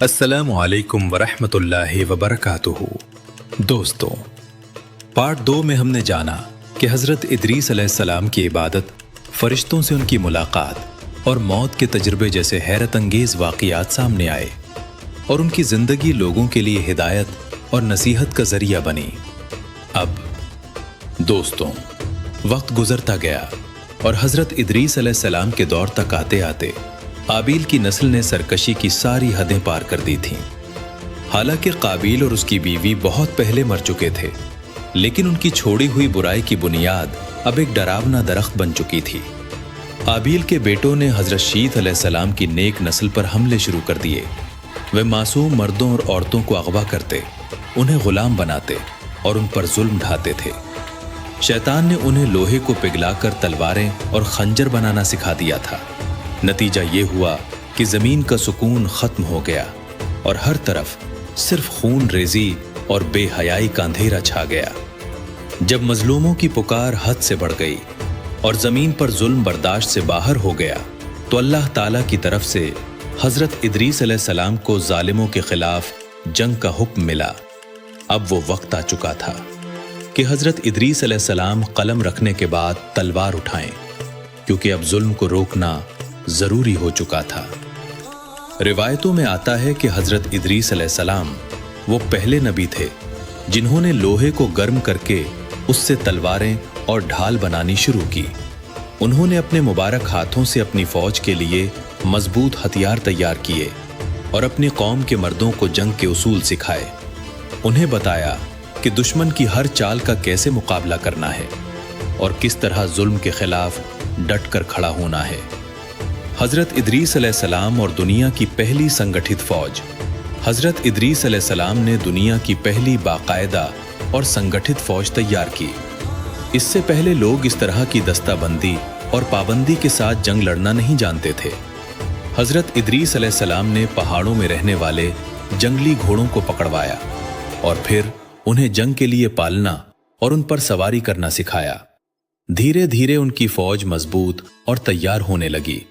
अस्सलामु अलैकुम वरहमतुल्लाहि वबरकातुहू। दोस्तों, पार्ट 2 में हमने जाना कि हज़रत इदरीस अलैहिस्सलाम की इबादत, फरिश्तों से उनकी मुलाकात और मौत के तजुर्बे जैसे हैरत अंगेज़ वाक़ियात सामने आए और उनकी ज़िंदगी लोगों के लिए हिदायत और नसीहत का ज़रिया बनी। अब दोस्तों, वक्त गुजरता गया और हज़रत इदरीस अलैहिस्सलाम के दौर तक आते आते काबील की नस्ल ने सरकशी की सारी हदें पार कर दी थीं। हालांकि काबील और उसकी बीवी बहुत पहले मर चुके थे, लेकिन उनकी छोड़ी हुई बुराई की बुनियाद अब एक डरावना दरख्त बन चुकी थी। काबील के बेटों ने हज़रत शीत अलैहिस्सलाम की नेक नस्ल पर हमले शुरू कर दिए। वे मासूम मर्दों और औरतों को अगवा करते, उन्हें गुलाम बनाते और उन पर जुल्म ढाते थे। शैतान ने उन्हें लोहे को पिघलाकर तलवारें और खंजर बनाना सिखा दिया था। नतीजा ये हुआ कि ज़मीन का सुकून ख़त्म हो गया और हर तरफ सिर्फ खून रेजी और बेहयाई का अंधेरा छा गया। जब मजलूमों की पुकार हद से बढ़ गई और ज़मीन पर जुल्म बर्दाश्त से बाहर हो गया, तो अल्लाह ताला की तरफ से हज़रत इदरीस अलैहिस्सलाम को ज़ालिमों के ख़िलाफ़ जंग का हुक्म मिला। अब वो वक्त आ चुका था कि हज़रत इदरीस अलैहिस्सलाम कलम रखने के बाद तलवार उठाएं, क्योंकि अब जुल्म को रोकना जरूरी हो चुका था। रिवायतों में आता है कि हज़रत इदरीस अलैहिस्सलाम वो पहले नबी थे जिन्होंने लोहे को गर्म करके उससे तलवारें और ढाल बनानी शुरू की। उन्होंने अपने मुबारक हाथों से अपनी फौज के लिए मजबूत हथियार तैयार किए और अपनी कौम के मर्दों को जंग के उसूल सिखाए। उन्हें बताया कि दुश्मन की हर चाल का कैसे मुकाबला करना है और किस तरह जुल्म के खिलाफ डट कर खड़ा होना है। हज़रत इदरीस अलैहिस्सलाम और दुनिया की पहली संगठित फौज। हज़रत इदरीस अलैहिस्सलाम ने दुनिया की पहली बाकायदा और संगठित फौज तैयार की। इससे पहले लोग इस तरह की दस्ताबंदी और पाबंदी के साथ जंग लड़ना नहीं जानते थे। हज़रत इदरीस अलैहिस्सलाम ने पहाड़ों में रहने वाले जंगली घोड़ों को पकड़वाया और फिर उन्हें जंग के लिए पालना और उन पर सवारी करना सिखाया। धीरे धीरे उनकी फौज मजबूत और तैयार होने लगी।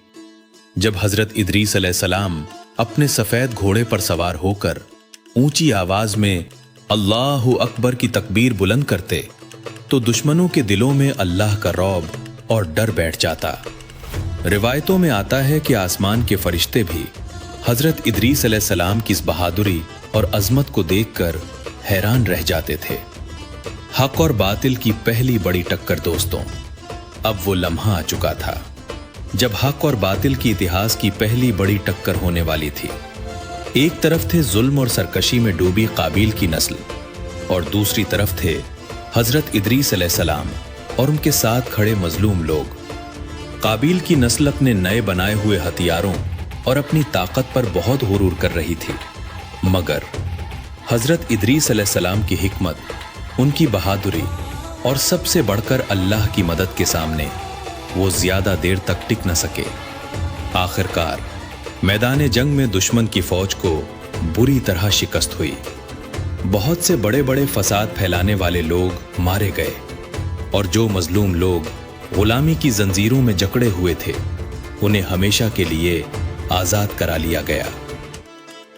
जब हज़रत इदरीस अलैहिस्सलाम अपने सफ़ेद घोड़े पर सवार होकर ऊंची आवाज में अल्लाहु अकबर की तकबीर बुलंद करते, तो दुश्मनों के दिलों में अल्लाह का रौब और डर बैठ जाता। रिवायतों में आता है कि आसमान के फरिश्ते भी हज़रत इदरीस अलैहिस्सलाम की इस बहादुरी और अज़मत को देखकर हैरान रह जाते थे। हक और बातिल की पहली बड़ी टक्कर। दोस्तों, अब वो लम्हा आ चुका था जब हक और बातिल की इतिहास की पहली बड़ी टक्कर होने वाली थी। एक तरफ थे जुल्म और सरकशी में डूबी काबील की नस्ल और दूसरी तरफ थे हज़रत इदरीस अलैहिस्सलाम और उनके साथ खड़े मजलूम लोग। काबील की नस्ल अपने नए बनाए हुए हथियारों और अपनी ताकत पर बहुत गुरूर कर रही थी, मगर हज़रत इदरीस अलैहिस्सलाम की हिकमत, उनकी बहादुरी और सबसे बढ़कर अल्लाह की मदद के सामने वो ज्यादा देर तक टिक न सके। आखिरकार मैदान जंग में दुश्मन की फौज को बुरी तरह शिकस्त हुई। बहुत से बड़े बड़े फसाद फैलाने वाले लोग मारे गए और जो मजलूम लोग गुलामी की जंजीरों में जकड़े हुए थे, उन्हें हमेशा के लिए आजाद करा लिया गया।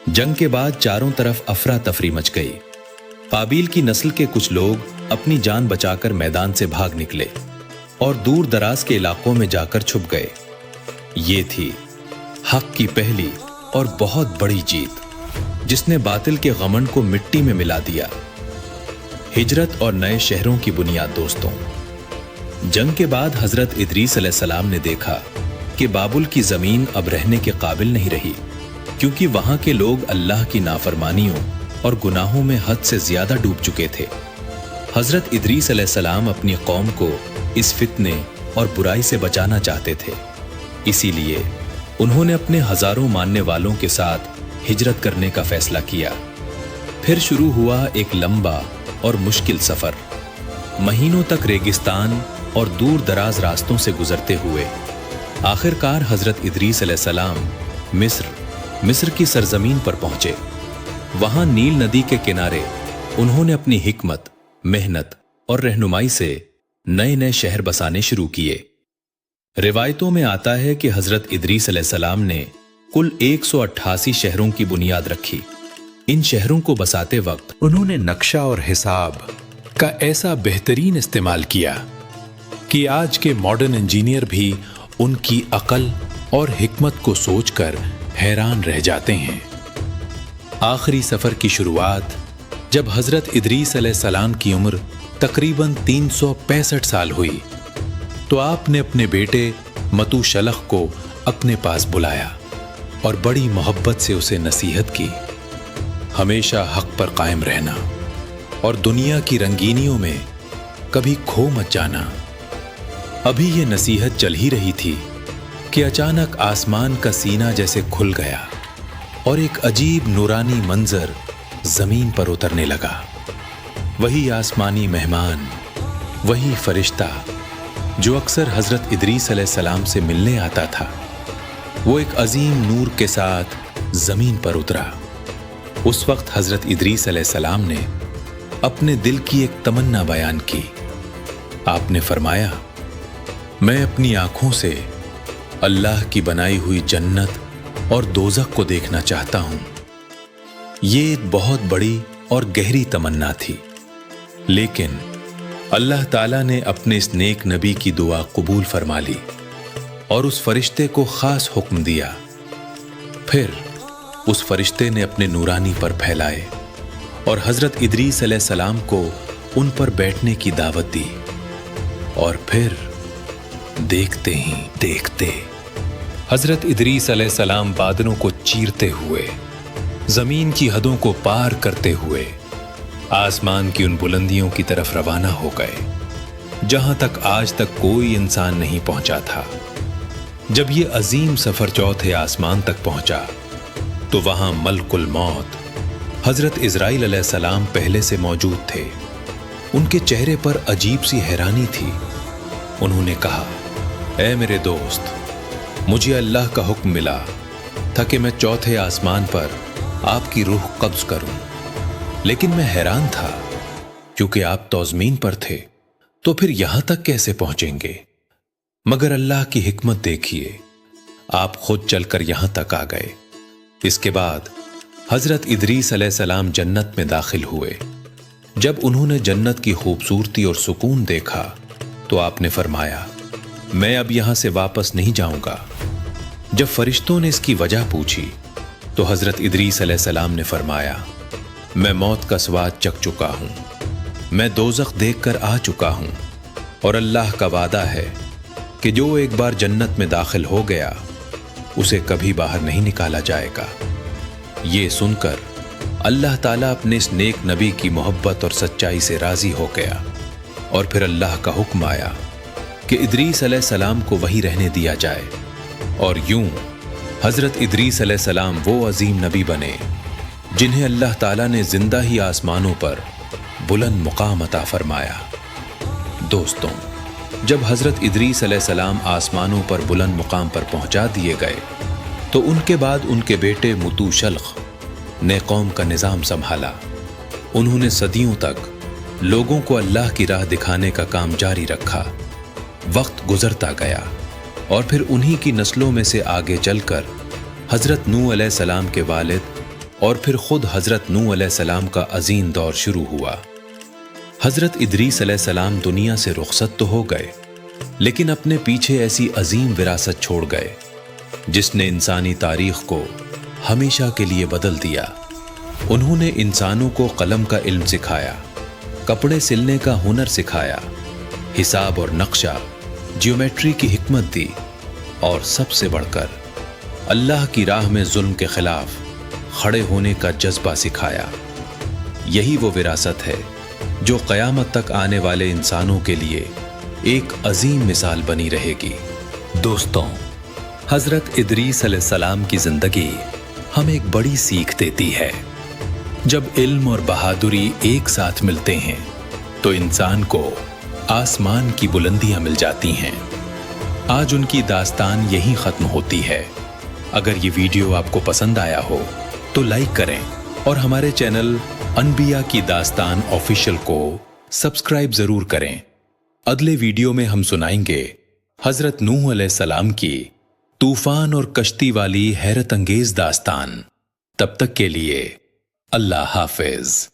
जंग के बाद चारों तरफ अफरा तफरी मच गई। काबील की नस्ल के कुछ लोग अपनी जान बचाकर मैदान से भाग निकले और दूर दराज के इलाकों में जाकर छुप गए। ये थी हक की पहली और बहुत बड़ी जीत, जिसने बातिल के घमंड को मिट्टी में मिला दिया। हिजरत और नए शहरों की बुनियाद। दोस्तों, जंग के बाद हज़रत इदरीस अलैहिस्सलाम ने देखा कि बाबुल की जमीन अब रहने के काबिल नहीं रही, क्योंकि वहां के लोग अल्लाह की नाफरमानियों और गुनाहों में हद से ज्यादा डूब चुके थे। हज़रत इदरीस अलैहिस्सलाम अपनी कौम को इस फितने और बुराई से बचाना चाहते थे। इसीलिए उन्होंने अपने हजारों मानने वालों के साथ हिजरत करने का फैसला किया। फिर शुरू हुआ एक लंबा और मुश्किल सफर। महीनों तक रेगिस्तान और दूर दराज रास्तों से गुजरते हुए आखिरकार हज़रत इदरीस अलैहिस्सलाम मिस्र की सरजमीन पर पहुंचे। वहां नील नदी के किनारे उन्होंने अपनी हिकमत, मेहनत और रहनुमाई से नए नए शहर बसाने शुरू किए। रिवायतों में आता है कि हज़रत इदरीस अलैहिस्सलाम ने कुल 188 शहरों की बुनियाद रखी। इन शहरों को बसाते वक्त उन्होंने नक्शा और हिसाब का ऐसा बेहतरीन इस्तेमाल किया कि आज के मॉडर्न इंजीनियर भी उनकी अकल और हिकमत को सोचकर हैरान रह जाते हैं। आखिरी सफर की शुरुआत जब हजरत इदरीस अलैहिस्सलाम की उम्र तकरीबन 365 साल हुई तो आपने अपने बेटे मतूशलख को अपने पास बुलाया और बड़ी मोहब्बत से उसे नसीहत की, हमेशा हक पर कायम रहना और दुनिया की रंगीनियों में कभी खो मत जाना। अभी ये नसीहत चल ही रही थी कि अचानक आसमान का सीना जैसे खुल गया और एक अजीब नूरानी मंजर जमीन पर उतरने लगा। वही आसमानी मेहमान, वही फरिश्ता जो अक्सर हजरत इदरीस अलैहिस्सलाम से मिलने आता था, वो एक अजीम नूर के साथ जमीन पर उतरा। उस वक्त हजरत इदरीस अलैहिस्सलाम ने अपने दिल की एक तमन्ना बयान की। आपने फरमाया, मैं अपनी आंखों से अल्लाह की बनाई हुई जन्नत और दोज़ख को देखना चाहता हूं। ये एक बहुत बड़ी और गहरी तमन्ना थी, लेकिन अल्लाह ताला ने अपने इस नेक नबी की दुआ कबूल फरमा ली और उस फरिश्ते को खास हुक्म दिया। फिर उस फरिश्ते ने अपने नूरानी पर फैलाए और हजरत इदरीस अलैहिस्सलाम को उन पर बैठने की दावत दी। और फिर देखते ही देखते हजरत इदरीस अलैहिस्सलाम बादलों को चीरते हुए, जमीन की हदों को पार करते हुए आसमान की उन बुलंदियों की तरफ रवाना हो गए जहां तक आज तक कोई इंसान नहीं पहुंचा था। जब ये अजीम सफर चौथे आसमान तक पहुंचा तो वहां मलकुल मौत हजरत इजराइल अलैहिस्सलाम पहले से मौजूद थे। उनके चेहरे पर अजीब सी हैरानी थी। उन्होंने कहा, ऐ मेरे दोस्त, मुझे अल्लाह का हुक्म मिला था कि मैं चौथे आसमान पर आपकी रूह कब्ज करूं, लेकिन मैं हैरान था क्योंकि आप तो ज़मीन पर थे, तो फिर यहां तक कैसे पहुंचेंगे? मगर अल्लाह की हिकमत देखिए, आप खुद चलकर यहां तक आ गए। इसके बाद हजरत इदरीस अलैहिस्सलाम जन्नत में दाखिल हुए। जब उन्होंने जन्नत की खूबसूरती और सुकून देखा तो आपने फरमाया, मैं अब यहां से वापस नहीं जाऊंगा। जब फरिश्तों ने इसकी वजह पूछी तो हजरत इदरीस अलैहिस्सलाम ने फरमाया, मैं मौत का स्वाद चख चुका हूं, मैं दोज़ख देखकर आ चुका हूं और अल्लाह का वादा है कि जो एक बार जन्नत में दाखिल हो गया उसे कभी बाहर नहीं निकाला जाएगा। ये सुनकर अल्लाह ताला अपने इस नेक नबी की मोहब्बत और सच्चाई से राजी हो गया और फिर अल्लाह का हुक्म आया कि इदरीस अलैहिस्सलाम को वहीं रहने दिया जाए। और यूं हजरत इदरीस अलैहिस्सलाम वो अजीम नबी बने जिन्हें अल्लाह ताला ने जिंदा ही आसमानों पर बुलंद मुकाम अता फरमाया। दोस्तों, जब हजरत इदरीस अलैहिस्सलाम आसमानों पर बुलंद मुकाम पर पहुंचा दिए गए तो उनके बाद उनके बेटे मतूशलख ने कौम का निज़ाम संभाला। उन्होंने सदियों तक लोगों को अल्लाह की राह दिखाने का काम जारी रखा। वक्त गुजरता गया और फिर उन्हीं की नस्लों में से आगे चलकर हजरत नूह अलैहिस्सलाम के वालिद और फिर खुद हजरत नूह अलैहिस्सलाम का अजीम दौर शुरू हुआ। हजरत इदरीस अलैहिस्सलाम दुनिया से रुखसत तो हो गए, लेकिन अपने पीछे ऐसी अजीम विरासत छोड़ गए जिसने इंसानी तारीख को हमेशा के लिए बदल दिया। उन्होंने इंसानों को कलम का इल्म सिखाया, कपड़े सिलने का हुनर सिखाया, हिसाब और नक्शा, ज्योमेट्री की हिकमत दी और सबसे बढ़कर अल्लाह की राह में जुल्म के खिलाफ खड़े होने का जज्बा सिखाया। यही वो विरासत है जो क़यामत तक आने वाले इंसानों के लिए एक अजीम मिसाल बनी रहेगी। दोस्तों, हजरत इदरीस अलैहिस्सलाम की जिंदगी हमें एक बड़ी सीख देती है। जब इल्म और बहादुरी एक साथ मिलते हैं तो इंसान को आसमान की बुलंदियां मिल जाती हैं। आज उनकी दास्तान यहीं खत्म होती है। अगर ये वीडियो आपको पसंद आया हो तो लाइक करें और हमारे चैनल अनबिया की दास्तान ऑफिशियल को सब्सक्राइब जरूर करें। अगले वीडियो में हम सुनाएंगे हजरत नूह अलैहिस्सलाम की طوفان اور کشتی والی حیرت انگیز داستان۔ تب تک کے لیے اللہ حافظ۔